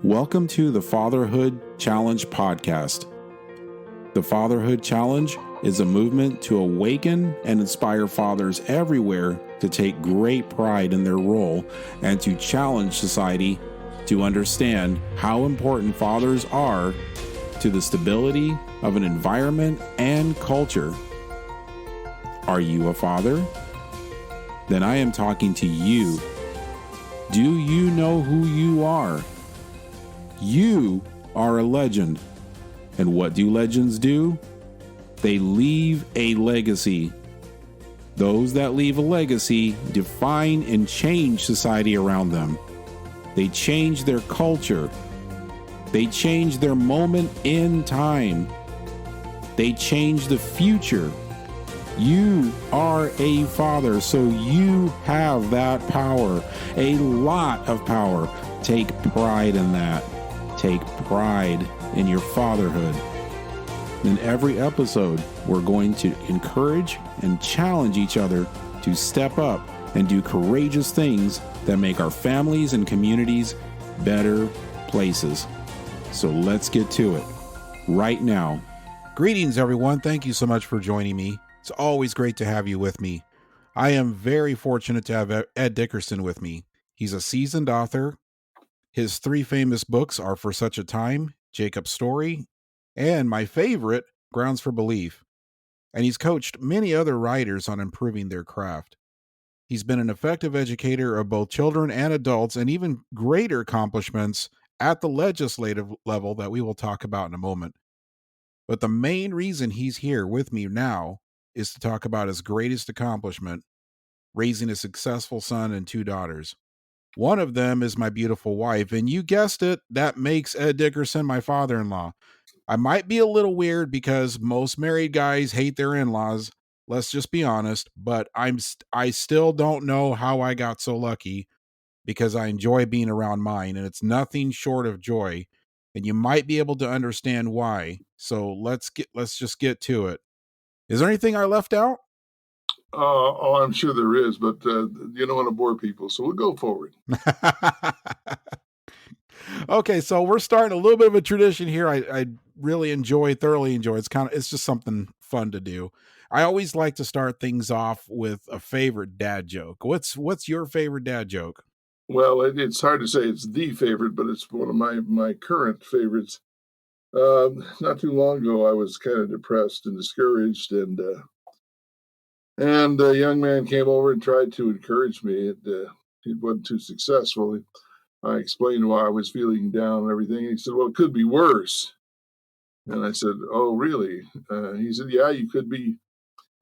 Welcome to the Fatherhood Challenge podcast. The Fatherhood Challenge is a movement to awaken and inspire fathers everywhere to take great pride in their role and to challenge society to understand how important fathers are to the stability of an environment and culture. Are you a father? Then I am talking to you. Do you know who you are? You are a legend. And what do legends do? They leave a legacy. Those that leave a legacy define and change society around them. They change their culture. They change their moment in time. They change the future. You are a father, so you have that power, a lot of power. Take pride in that. Take pride in your fatherhood. In every episode, we're going to encourage and challenge each other to step up and do courageous things that make our families and communities better places. So let's get to it right now. Greetings, everyone. Thank you so much for joining me. It's always great to have you with me. I am very fortunate to have Ed Dickerson with me. He's a seasoned author. His 3 famous books are For Such a Time, Jacob's Story, and my favorite, Grounds for Belief. And he's coached many other writers on improving their craft. He's been an effective educator of both children and adults, and even greater accomplishments at the legislative level that we will talk about in a moment. But the main reason he's here with me now is to talk about his greatest accomplishment, raising a successful son and 2 daughters. One of them is my beautiful wife, and you guessed it, that makes Ed Dickerson my father-in-law. I might be a little weird because most married guys hate their in-laws, let's just be honest, but I still don't know how I got so lucky because I enjoy being around mine, and it's nothing short of joy, and you might be able to understand why. So let's just get to it. Is there anything I left out? I'm sure there is, but you don't want to bore people, so we'll go forward. Okay, so we're starting a little bit of a tradition here. I really thoroughly enjoy. It's just something fun to do. I always like to start things off with a favorite dad joke. What's your favorite dad joke? Well, it's hard to say it's the favorite, but it's one of my current favorites. Not too long ago, I was kind of depressed and discouraged, and a young man came over and tried to encourage me. He wasn't too successful. I explained why I was feeling down and everything. He said, "Well, it could be worse." And I said, "Oh, really?" He said, "Yeah, you could be,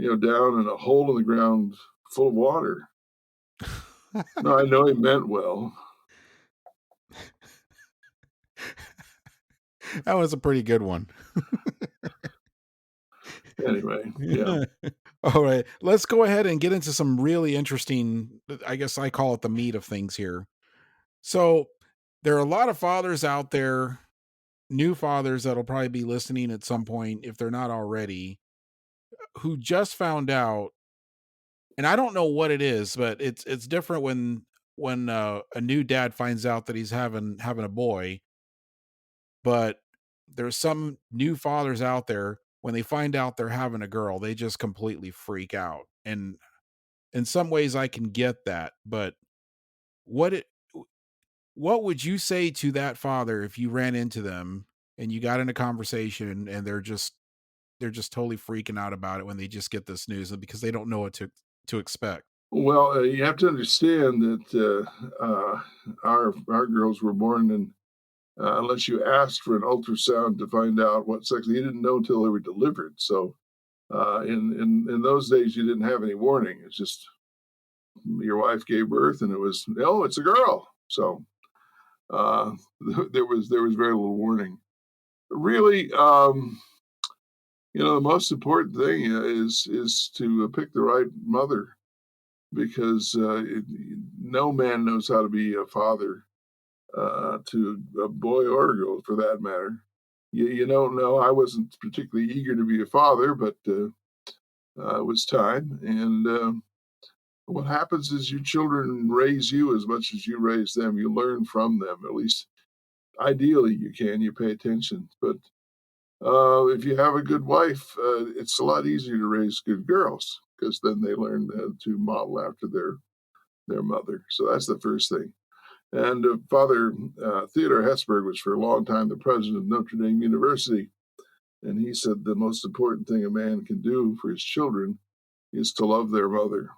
down in a hole in the ground full of water." No, I know he meant well. That was a pretty good one. Anyway, yeah. All right, let's go ahead and get into some really interesting, I guess I call it the meat of things here. So there are a lot of fathers out there, new fathers that'll probably be listening at some point if they're not already, who just found out, and I don't know what it is, but it's different when a new dad finds out that he's having a boy. But there's some new fathers out there, when they find out they're having a girl, they just completely freak out. And in some ways I can get that, but what it what would you say to that father if you ran into them and you got in a conversation and they're just totally freaking out about it when they just get this news because they don't know what to expect? Well, you have to understand that our girls were born, and unless you asked for an ultrasound to find out what sex, you didn't know until they were delivered. So in those days, you didn't have any warning. It's just your wife gave birth, and it's a girl. So uh, there was very little warning. Really, the most important thing is to pick the right mother, because no man knows how to be a father to a boy or a girl, for that matter. You don't know. I wasn't particularly eager to be a father, but it was time. And what happens is your children raise you as much as you raise them. You learn from them. At least Ideally, you pay attention, but if you have a good wife, it's a lot easier to raise good girls because then they learn to model after their mother. So that's the first thing. And Father Theodore Hesburgh was for a long time the president of Notre Dame University, and he said the most important thing a man can do for his children is to love their mother.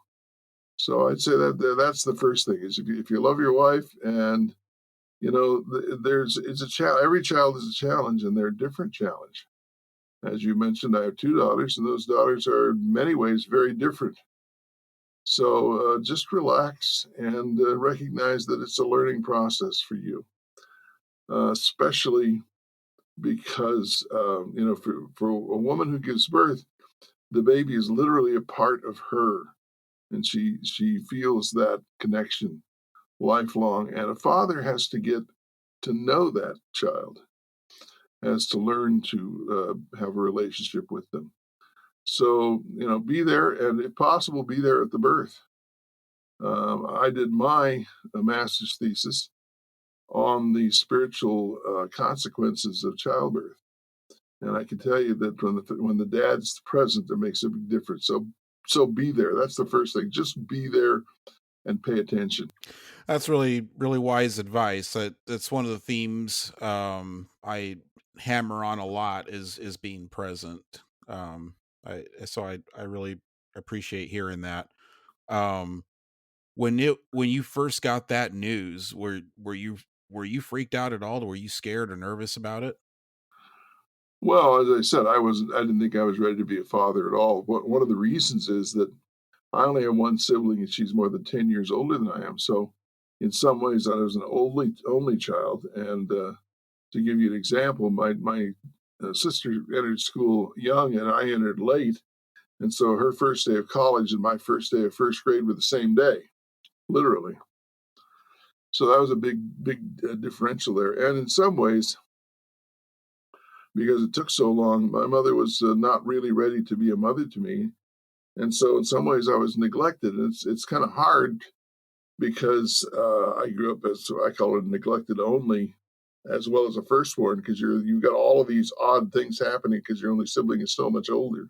So I'd say that's the first thing is if you love your wife and there's it's a challenge. Every child is a challenge, and they're a different challenge. As you mentioned, I have two daughters, and those daughters are in many ways very different. So just relax and recognize that it's a learning process for you, especially because for a woman who gives birth, the baby is literally a part of her, and she feels that connection lifelong. And a father has to get to know that child, has to learn to have a relationship with them. So be there, and if possible, be there at the birth. I did my master's thesis on the spiritual consequences of childbirth. And I can tell you that when the dad's present, it makes a big difference. So be there. That's the first thing. Just be there and pay attention. That's really, really wise advice. That's one of the themes I hammer on a lot is being present. I really appreciate hearing that. Um, when you first got that news, were you freaked out at all? Were you scared or nervous about it? Well, as I said, I didn't think I was ready to be a father at all. One of the reasons is that I only have one sibling, and she's more than 10 years older than I am. So, in some ways, I was an only child. And to give you an example, my sister entered school young, and I entered late. And so her first day of college and my first day of first grade were the same day, literally. So that was a big differential there. And in some ways, because it took so long, my mother was not really ready to be a mother to me. And so in some ways, I was neglected. And it's kind of hard because I grew up as I call it neglected only, as well as a firstborn, because you've got all of these odd things happening because your only sibling is so much older,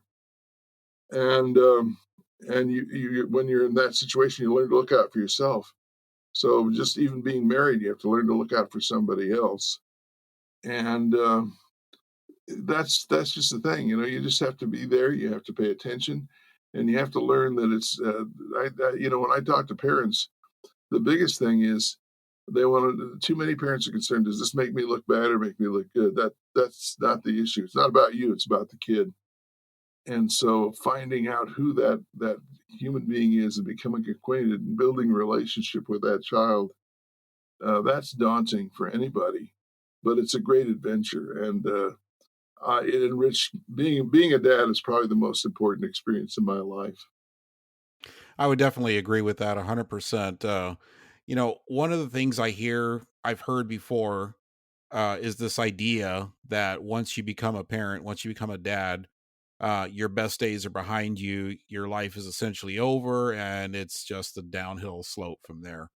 and you when you're in that situation, you learn to look out for yourself. So just even being married, you have to learn to look out for somebody else, and that's just the thing. You just have to be there. You have to pay attention, and you have to learn that it's. When I talk to parents, the biggest thing is they want to. Too many parents are concerned. Does this make me look bad or make me look good? That's not the issue. It's not about you. It's about the kid. And so finding out who that human being is and becoming acquainted and building a relationship with that child, that's daunting for anybody, but it's a great adventure. And it enriched being a dad is probably the most important experience in my life. I would definitely agree with that 100%. One of the things I've heard before, is this idea that once you become a parent, once you become a dad, your best days are behind you. Your life is essentially over, and it's just a downhill slope from there.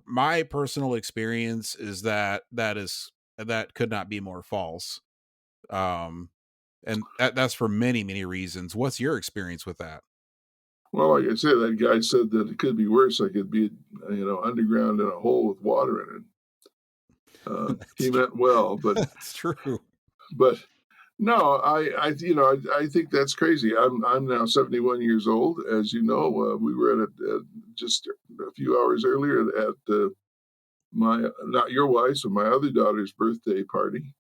My personal experience is that could not be more false. Um, and that's for many, many reasons. What's your experience with that? Well, like I said, that guy said that it could be worse. I could be, underground in a hole with water in it. He That's tr- meant well, but that's true. but no, I think that's crazy. I'm now 71 years old. As you know, we were just a few hours earlier at my not your wife's, but my other daughter's birthday party.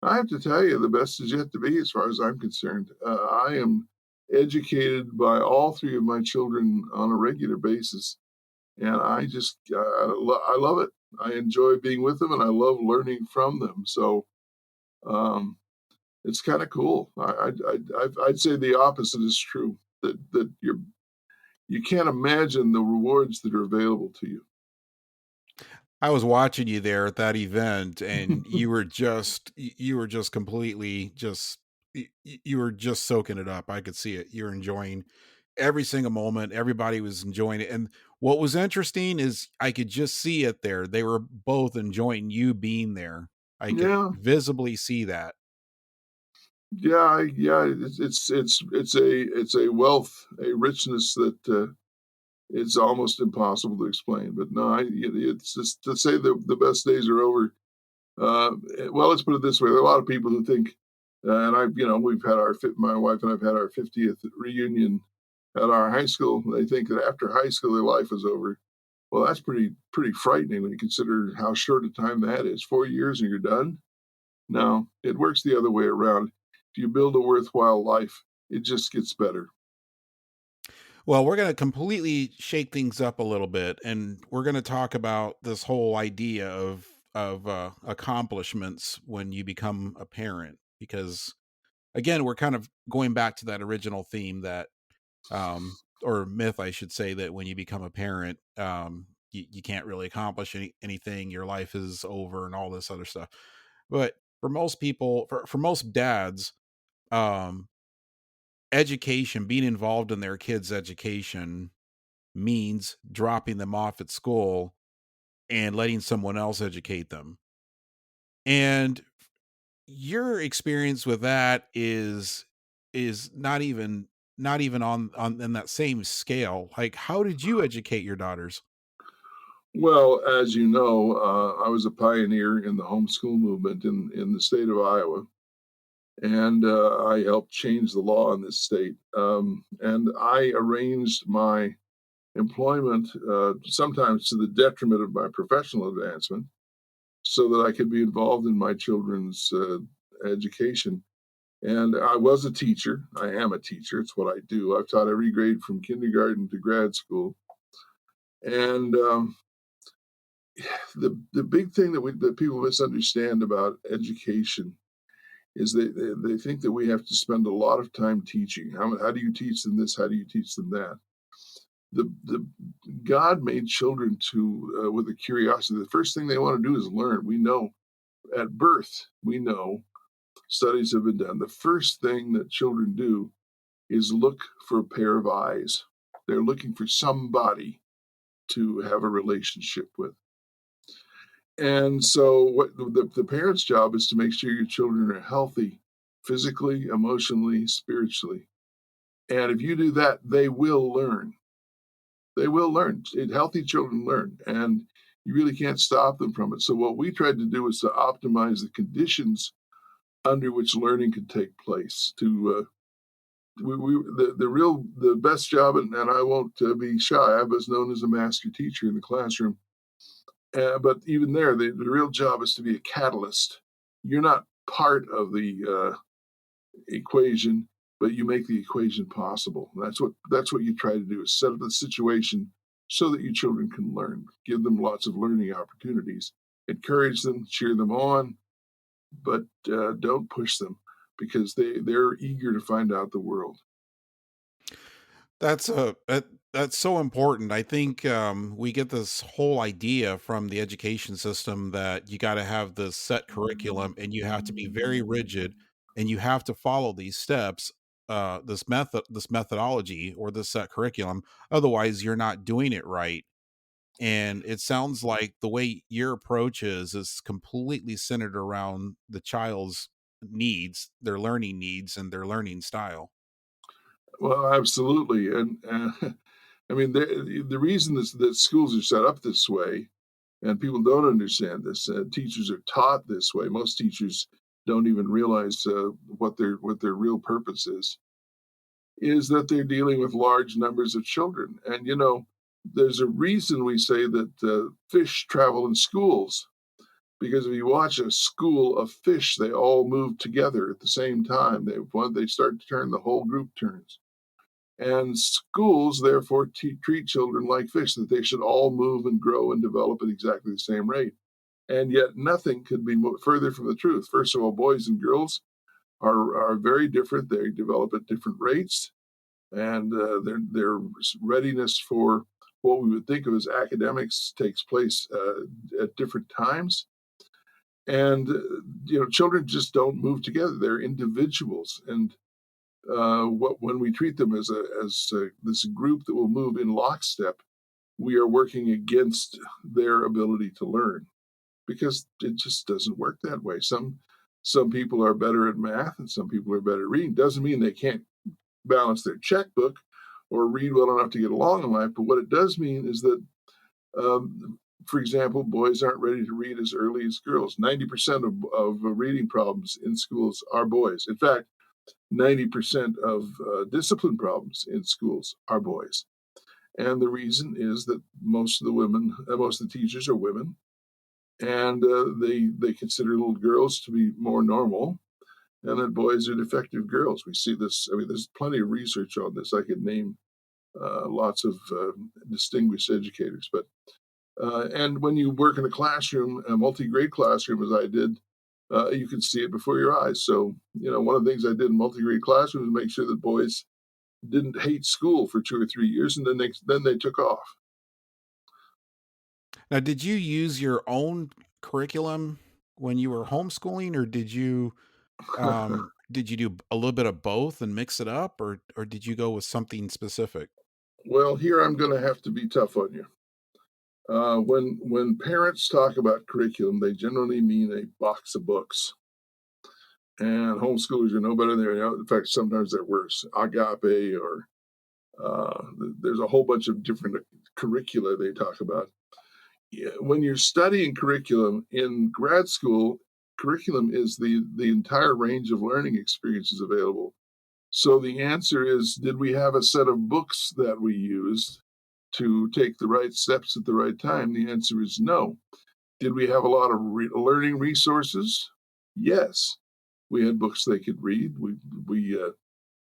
I have to tell you, the best is yet to be, as far as I'm concerned. I am educated by all three of my children on a regular basis, and I love it. I enjoy being with them, and I love learning from them. So um, it's kind of cool. I'd say the opposite is true. That you can't imagine the rewards that are available to you. I was watching you there at that event, and you were just completely you were just soaking it up. I could see it. You're enjoying every single moment. Everybody was enjoying it. And what was interesting is I could just see it there. They were both enjoying you being there. I could Yeah, visibly see that. yeah. It's a wealth, a richness that it's almost impossible to explain. But no, it's just to say the best days are over. Well, let's put it this way: there are a lot of people who think, and we've had my wife and I've had our 50th reunion at our high school. They think that after high school, their life is over. Well, that's pretty frightening when you consider how short a time that is. 4 years and you're done. No, it works the other way around. If you build a worthwhile life, it just gets better. Well, we're going to completely shake things up a little bit, and we're going to talk about this whole idea of accomplishments when you become a parent. Because again, we're kind of going back to that original theme that, or myth, I should say, that when you become a parent, you can't really accomplish anything. Your life is over, and all this other stuff. But for most people, for most dads, um, education, being involved in their kids' education means dropping them off at school and letting someone else educate them. And your experience with that is not even on in that same scale. Like, how did you educate your daughters? Well, as you know, I was a pioneer in the homeschool movement in the state of Iowa, and I helped change the law in this state. And I arranged my employment, sometimes to the detriment of my professional advancement, so that I could be involved in my children's education. And I was a teacher. I am a teacher. It's what I do. I've taught every grade from kindergarten to grad school. And the big thing that people misunderstand about education is they think that we have to spend a lot of time teaching. How do you teach them this? How do you teach them that? The God made children to with a curiosity. The first thing they want to do is learn. We know at birth. We know studies have been done. The first thing that children do is look for a pair of eyes. They're looking for somebody to have a relationship with. And so, what the parent's job is to make sure your children are healthy physically, emotionally, spiritually. And if you do that, they will learn. They will learn. Healthy children learn, and you really can't stop them from it. So, what we tried to do is to optimize the conditions under which learning could take place. The best job, and I won't be shy. I was known as a master teacher in the classroom. But even there, the real job is to be a catalyst. You're not part of the equation, but you make the equation possible. That's what you try to do is set up the situation so that your children can learn. Give them lots of learning opportunities. Encourage them, cheer them on, but don't push them because they're eager to find out the world. That's so important. I think we get this whole idea from the education system that you got to have this set curriculum and you have to be very rigid and you have to follow these steps, this methodology or this set curriculum. Otherwise, you're not doing it right. And it sounds like the way your approach is completely centered around the child's needs, their learning needs, and their learning style. Well, absolutely, and I mean the reason that schools are set up this way, and people don't understand this. Teachers are taught this way. Most teachers don't even realize what their real purpose is that they're dealing with large numbers of children. And there's a reason we say that fish travel in schools, because if you watch a school of fish, they all move together at the same time. They start to turn, the whole group turns. And schools, therefore, treat children like fish, that they should all move and grow and develop at exactly the same rate. And yet, nothing could be further from the truth. First of all, boys and girls are very different. They develop at different rates, and their readiness for what we would think of as academics takes place at different times. And children just don't move together. They're individuals, and when we treat them as this group that will move in lockstep, we are working against their ability to learn. because it just doesn't work that way. Some people are better at math and some people are better at reading. Doesn't mean they can't balance their checkbook or read well enough to get along in life. But what it does mean is that, for example, boys aren't ready to read as early as girls. 90% of reading problems in schools are boys. In fact, 90% of discipline problems in schools are boys. And the reason is that most of the teachers are women, and they consider little girls to be more normal, and that boys are defective girls. We see this. I mean, there's plenty of research on this. I could name lots of distinguished educators, but and when you work in a classroom, a multi-grade classroom, as I did, you can see it before your eyes. So, one of the things I did in multi-grade classrooms was make sure that boys didn't hate school for 2 or 3 years, and then they took off. Now, did you use your own curriculum when you were homeschooling, or did you do a little bit of both and mix it up, or did you go with something specific? Well, here I'm going to have to be tough on you. When parents talk about curriculum, they generally mean a box of books. And homeschoolers are no better than they are. In fact, sometimes they're worse. Agape, or there's a whole bunch of different curricula they talk about. Yeah, when you're studying curriculum in grad school, curriculum is the entire range of learning experiences available. So the answer is, did we have a set of books that we used to take the right steps at the right time? The answer is no. Did we have a lot of learning resources? Yes. We had books they could read. We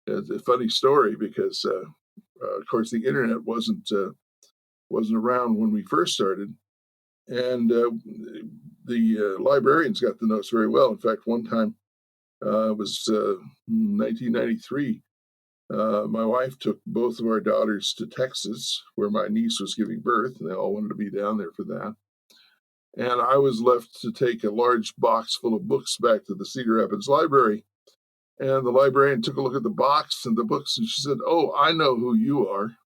It's a funny story because, of course, the internet wasn't around when we first started, and the librarians got the notes very well. In fact, one time, it was 1993. My wife took both of our daughters to Texas, where my niece was giving birth, and they all wanted to be down there for that. And I was left to take a large box full of books back to the Cedar Rapids Library. And the librarian took a look at the box and the books, and she said, "Oh, I know who you are,"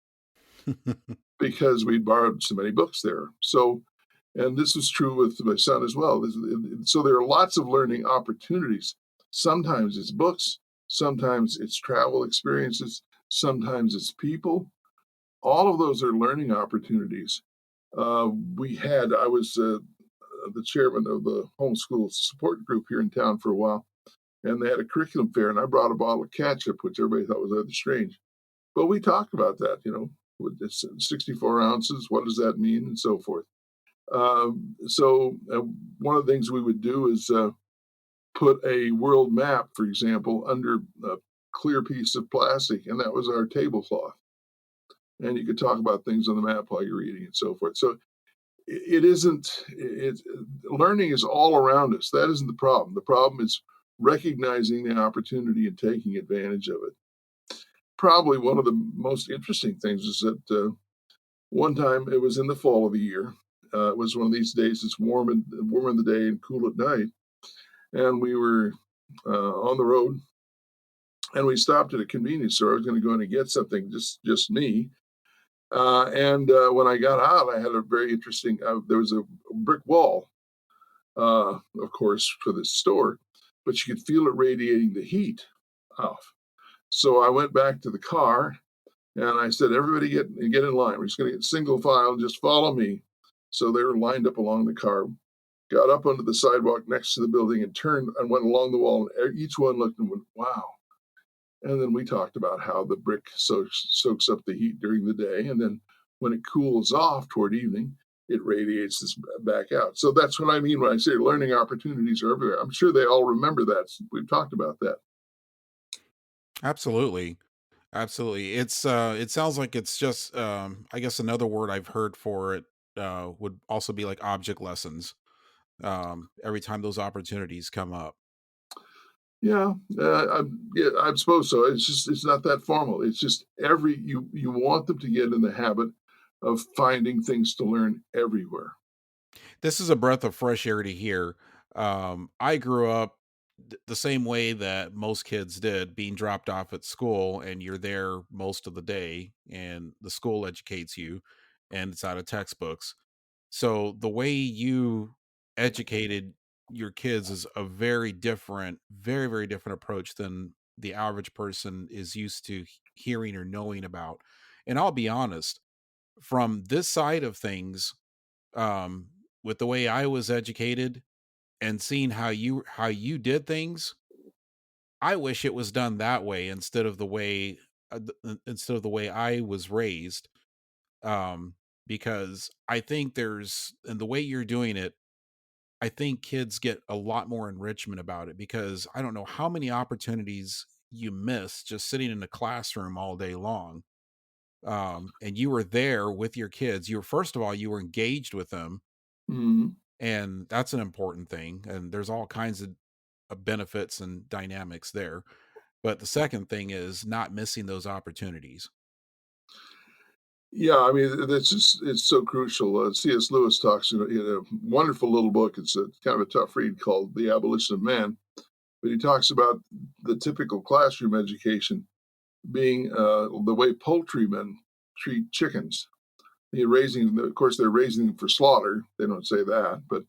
because we'd borrowed so many books there. So, and this was true with my son as well. So there are lots of learning opportunities. Sometimes it's books, sometimes it's travel experiences, sometimes it's people. All of those are learning opportunities. I was the chairman of the homeschool support group here in town for a while, and they had a curriculum fair, and I brought a bottle of ketchup, which everybody thought was rather strange. But we talked about that, with this 64 ounces, what does that mean, and so forth. So one of the things we would do is put a world map, for example, under a clear piece of plastic, and that was our tablecloth. And you could talk about things on the map while you're eating and so forth. So it isn't, learning is all around us. That isn't the problem. The problem is recognizing the opportunity and taking advantage of it. Probably one of the most interesting things is that one time, it was in the fall of the year. It was one of these days. It's warm in the day and cool at night, and we were on the road, and we stopped at a convenience store. I was going to go in and get something, just me. And when I got out, I had a very interesting. There was a brick wall, of course, for the store, but you could feel it radiating the heat off. So I went back to the car and I said, "Everybody get in line. We're just going to get single file. Just follow me." So they were lined up along the car. Got up onto the sidewalk next to the building and turned and went along the wall. And each one looked and went, "Wow." And then we talked about how the brick soaks up the heat during the day, and then when it cools off toward evening, it radiates this back out. So that's what I mean when I say learning opportunities are everywhere. I'm sure they all remember that. We've talked about that. Absolutely. Absolutely. It sounds like it's just I guess another word I've heard for it would also be like object lessons. Every time those opportunities come up. Yeah, yeah, I suppose so. It's not that formal. It's just you want them to get in the habit of finding things to learn everywhere. This is a breath of fresh air to hear. I grew up the same way that most kids did, being dropped off at school, and you're there most of the day, and the school educates you, and it's out of textbooks. So the way you educated your kids is a very different, very, very different approach than the average person is used to hearing or knowing about. And I'll be honest, from this side of things, um, with the way I was educated and seeing how you did things, I wish it was done that way instead of the way instead of the way I was raised. Um, because I think there's and the way you're doing it, I think kids get a lot more enrichment about it because I don't know how many opportunities you miss just sitting in a classroom all day long. And you were there with your kids. You were first of all, you were engaged with them, Mhm. and that's an important thing. And there's all kinds of benefits and dynamics there. But the second thing is not missing those opportunities. Yeah, I mean, that's just it's so crucial. C.S. Lewis talks in a wonderful little book. It's a kind of a tough read called The Abolition of Man, but he talks about the typical classroom education being the way poultrymen treat chickens. Of course, they're raising them for slaughter. They don't say that, but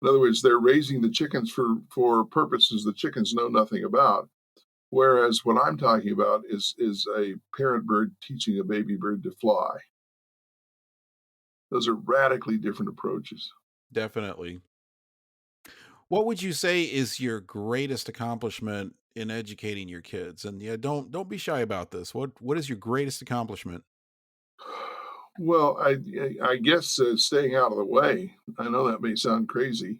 in other words, they're raising the chickens for purposes the chickens know nothing about. Whereas what I'm talking about is a parent bird teaching a baby bird to fly. Those are radically different approaches. Definitely. What would you say is your greatest accomplishment in educating your kids? And yeah, don't be shy about this. What is your greatest accomplishment? Well, I guess staying out of the way. I know that may sound crazy,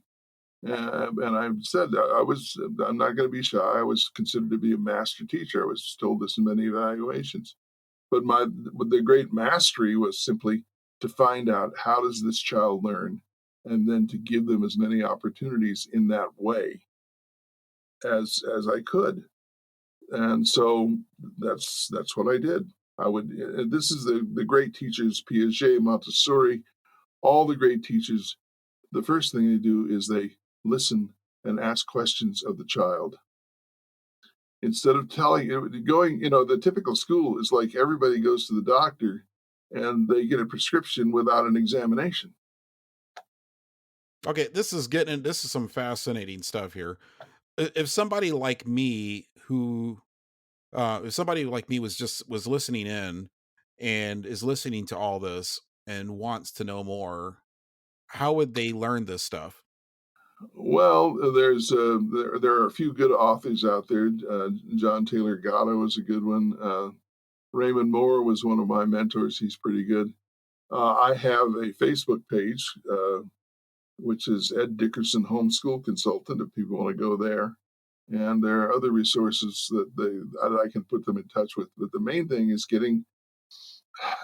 and I've said that I'm not going to be shy. I was considered to be a master teacher. I was told this in many evaluations. But the great mastery was simply to find out how does this child learn, and then to give them as many opportunities in that way as I could. And so that's what I did. I would. This is the great teachers, Piaget, Montessori, all the great teachers. The first thing they do is they listen and ask questions of the child instead of telling going. The typical school is like everybody goes to the doctor and they get a prescription without an examination. Okay, this is some fascinating stuff here. If somebody like me who if somebody like me was listening in and is listening to all this and wants to know more, how would they learn this stuff? Well, there are a few good authors out there. John Taylor Gatto is a good one. Raymond Moore was one of my mentors. He's pretty good. I have a Facebook page, which is Ed Dickerson Homeschool Consultant, if people want to go there. And there are other resources that I can put them in touch with. But the main thing is getting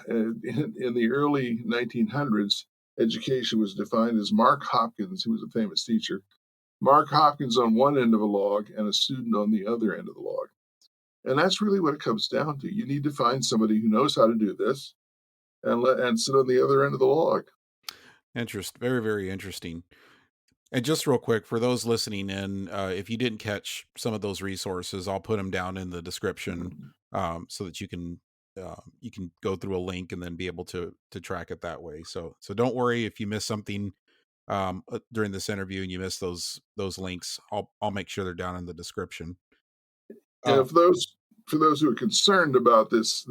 in the early 1900s, education was defined as Mark Hopkins, who was a famous teacher. Mark Hopkins on one end of a log and a student on the other end of the log. And that's really what it comes down to. You need to find somebody who knows how to do this and sit on the other end of the log. Very, very interesting. And just real quick, for those listening in, if you didn't catch some of those resources, I'll put them down in the description so that you can go through a link and then be able to track it that way. So don't worry if you miss something during this interview and you miss those links. I'll make sure they're down in the description. And Uh, for those who are concerned about this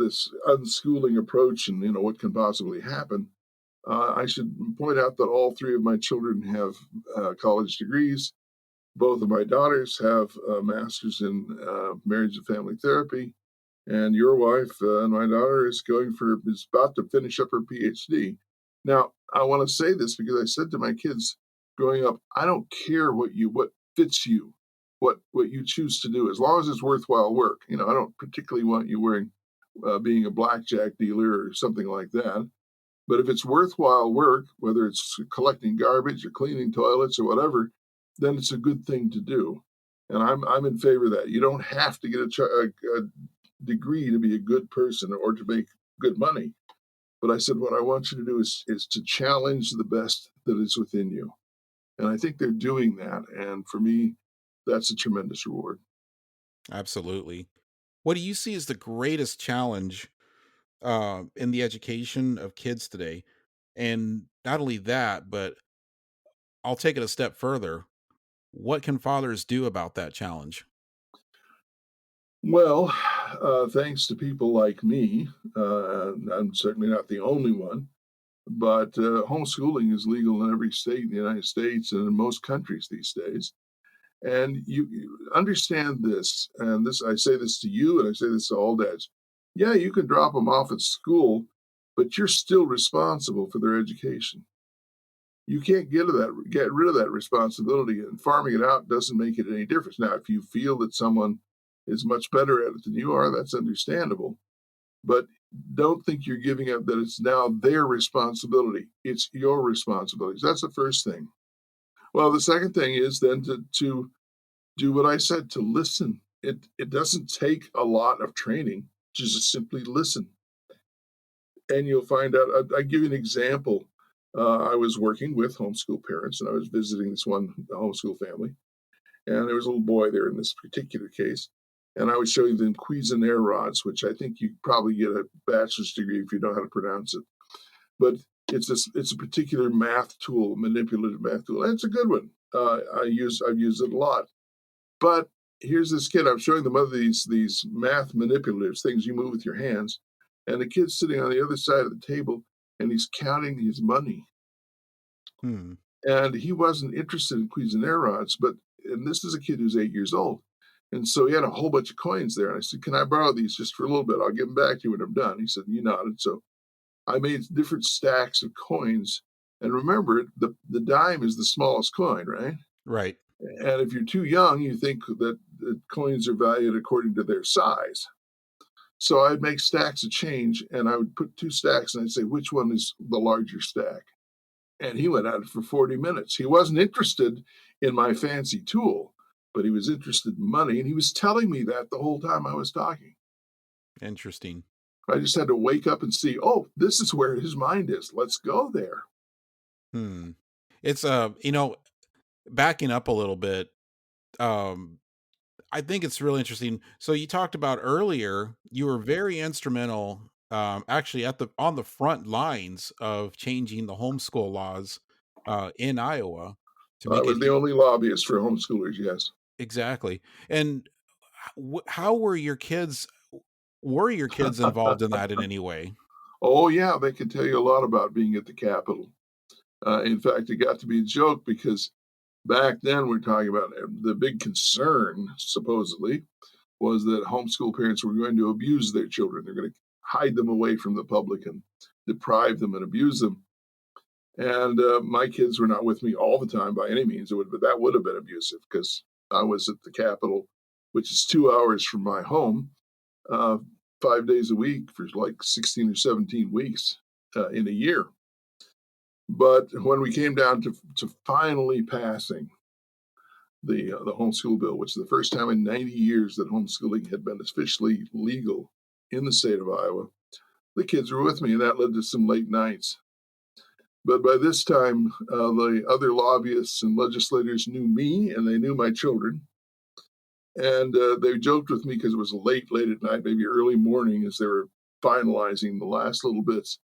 unschooling approach and what can possibly happen, I should point out that all three of my children have college degrees. Both of my daughters have a master's in marriage and family therapy, and your wife and my daughter is about to finish up her PhD. Now, I want to say this because I said to my kids growing up, I don't care what fits you, what you choose to do, as long as it's worthwhile work. I don't particularly want you being a blackjack dealer or something like that. But if it's worthwhile work, whether it's collecting garbage or cleaning toilets or whatever, then it's a good thing to do. And I'm in favor of that. You don't have to get a degree to be a good person or to make good money. But I said, what I want you to do is to challenge the best that is within you. And I think they're doing that. And for me, that's a tremendous reward. Absolutely. What do you see as the greatest challenge in the education of kids today? And not only that, but I'll take it a step further. What can fathers do about that challenge? Well, thanks to people like me, I'm certainly not the only one, but homeschooling is legal in every state in the United States and in most countries these days. And you understand this, and this I say this to you, and I say this to all dads. Yeah, you can drop them off at school, but you're still responsible for their education. You can't get rid of that responsibility, and farming it out doesn't make it any difference. Now, if you feel that someone is much better at it than you are, that's understandable. But don't think you're giving up that it's now their responsibility. It's your responsibility. That's the first thing. Well, the second thing is then to do what I said, to listen. It doesn't take a lot of training to just simply listen, and you'll find out. I give you an example. I was working with homeschool parents, and I was visiting this one homeschool family, and there was a little boy there in this particular case, and I was showing them Cuisinart rods, which I think you probably get a bachelor's degree if you know how to pronounce it. But it's a particular math tool, manipulative math tool, and it's a good one. I've used it a lot. But here's this kid. I'm showing them other these math manipulatives, things you move with your hands, and the kid's sitting on the other side of the table, and he's counting his money. Hmm. And he wasn't interested in Cuisinart rods, but and this is a kid who's 8 years old. And so he had a whole bunch of coins there. And I said, "Can I borrow these just for a little bit? I'll give them back to you when I'm done." He said, "You nodded." So I made different stacks of coins. And remember, the dime is the smallest coin, right? Right. And if you're too young, you think that the coins are valued according to their size. So I'd make stacks of change and I would put two stacks and I'd say, which one is the larger stack? And he went at it for 40 minutes. He wasn't interested in my fancy tool, but he was interested in money. And he was telling me that the whole time I was talking. Interesting. I just had to wake up and see, oh, this is where his mind is. Let's go there. Hmm. It's backing up a little bit. Um, I think it's really interesting. So you talked about earlier, you were very instrumental, actually on the front lines of changing the homeschool laws in Iowa to I make it was the only lobbyist for homeschoolers, yes. exactly. And how were your kids? Were your kids involved in that in any way? Oh, yeah, they could tell you a lot about being at the Capitol. In fact, it got to be a joke because back then we're talking about the big concern, supposedly, was that homeschool parents were going to abuse their children. They're going to hide them away from the public and deprive them and abuse them. And my kids were not with me all the time by any means. But that would have been abusive because I was at the Capitol, which is 2 hours from my home, uh, 5 days a week for like 16 or 17 weeks in a year. But when we came down to finally passing the homeschool bill, which is the first time in 90 years that homeschooling had been officially legal in the state of Iowa, the kids were with me, and that led to some late nights. But by this time, the other lobbyists and legislators knew me and they knew my children. And they joked with me because it was late at night, maybe early morning, as they were finalizing the last little bits.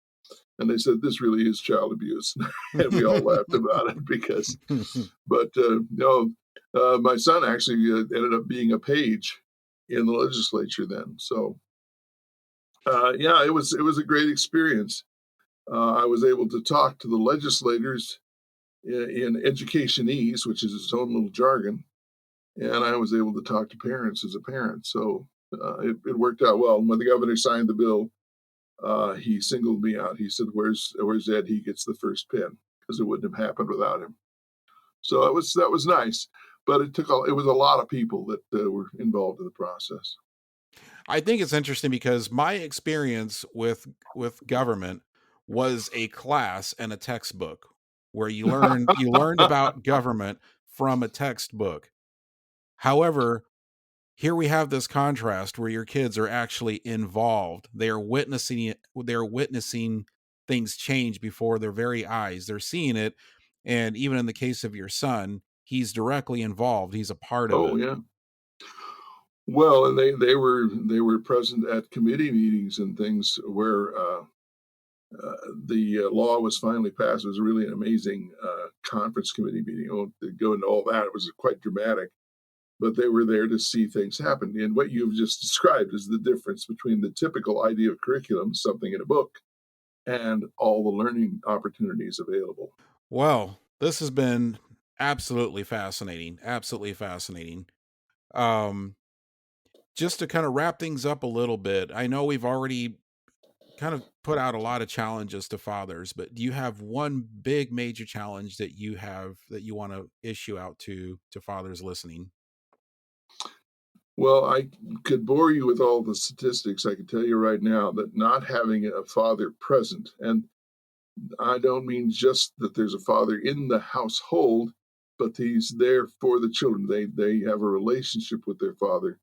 And they said, "This really is child abuse." And we all laughed about it because, but no, my son actually ended up being a page in the legislature then. So, yeah, it was a great experience. I was able to talk to the legislators in educationese, which is its own little jargon, and I was able to talk to parents as a parent. So it worked out well. And when the governor signed the bill, he singled me out. He said, "Where's Ed? He gets the first pin," because it wouldn't have happened without him. So that was nice, but it was a lot of people that were involved in the process. I think it's interesting because my experience with government was a class and a textbook where you learned about government from a textbook. However, here we have this contrast where your kids are actually involved. They are witnessing it. They're witnessing things change before their very eyes. They're seeing it. And even in the case of your son, he's directly involved. He's a part of Oh it. yeah. Well, and they were present at committee meetings and things where The law was finally passed. It was really an amazing conference committee meeting. I won't go into all that. It was quite dramatic, but they were there to see things happen. And what you've just described is the difference between the typical idea of curriculum, something in a book, and all the learning opportunities available. Well, this has been absolutely fascinating. Absolutely fascinating. Um, just to kind of wrap things up a little bit, I know we've already kind of put out a lot of challenges to fathers, but do you have one big major challenge that you have that you want to issue out to fathers listening? Well, I could bore you with all the statistics. I can tell you right now that not having a father present, and I don't mean just that there's a father in the household, but he's there for the children. They have a relationship with their father.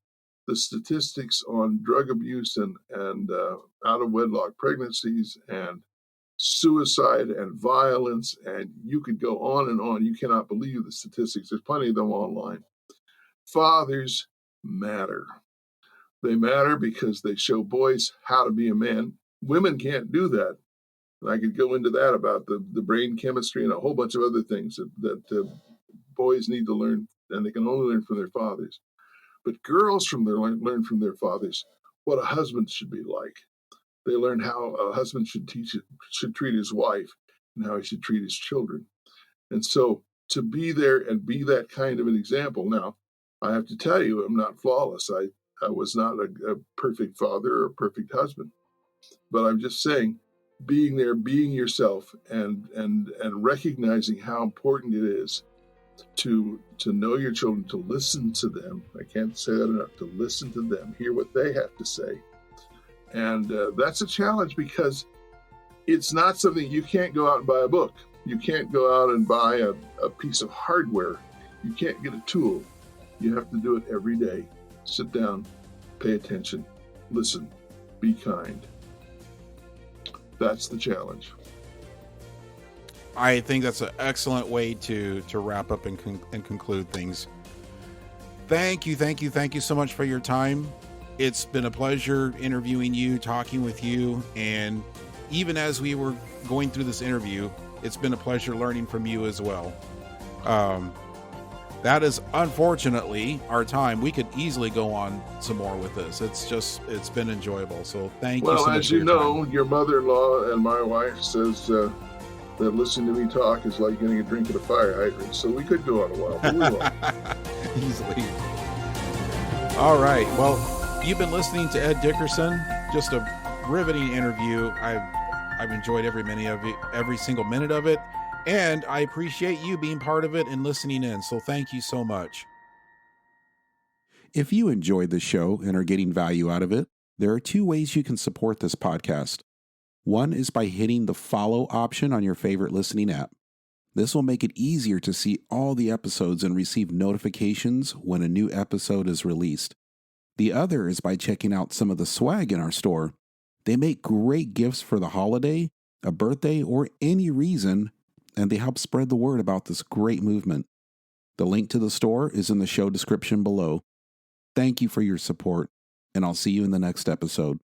The statistics on drug abuse and out of wedlock pregnancies and suicide and violence, and you could go on and on. You cannot believe the statistics. There's plenty of them online. Fathers matter. They matter because they show boys how to be a man. Women can't do that. And I could go into that about the brain chemistry and a whole bunch of other things that boys need to learn, and they can only learn from their fathers. But girls learn from their fathers what a husband should be like. They learn how a husband should treat his wife and how he should treat his children. And so to be there and be that kind of an example. Now, I have to tell you, I'm not flawless. I was not a perfect father or a perfect husband. But I'm just saying, being there, being yourself, and recognizing how important it is to know your children, to listen to them. I can't say that enough. To listen to them, hear what they have to say, and that's a challenge because it's not something you can't go out and buy a book. You can't go out and buy a piece of hardware. You can't get a tool. You have to do it every day. Sit down, pay attention, listen, be kind. That's the challenge. I think that's an excellent way to wrap up and conclude things. Thank you so much for your time. It's been a pleasure interviewing you, talking with you, and even as we were going through this interview, it's been a pleasure learning from you as well. That is unfortunately our time. We could easily go on some more with this. It's been enjoyable. So thank you so much. Well, as you know, your mother-in-law and my wife says that listening to me talk is like getting a drink at a fire hydrant. So we could go on a while, but we won't. Easily. All right. Well, you've been listening to Ed Dickerson. Just a riveting interview. I've enjoyed every single minute of it. And I appreciate you being part of it and listening in. So thank you so much. If you enjoyed the show and are getting value out of it, there are two ways you can support this podcast. One is by hitting the follow option on your favorite listening app. This will make it easier to see all the episodes and receive notifications when a new episode is released. The other is by checking out some of the swag in our store. They make great gifts for the holiday, a birthday, or any reason, and they help spread the word about this great movement. The link to the store is in the show description below. Thank you for your support, and I'll see you in the next episode.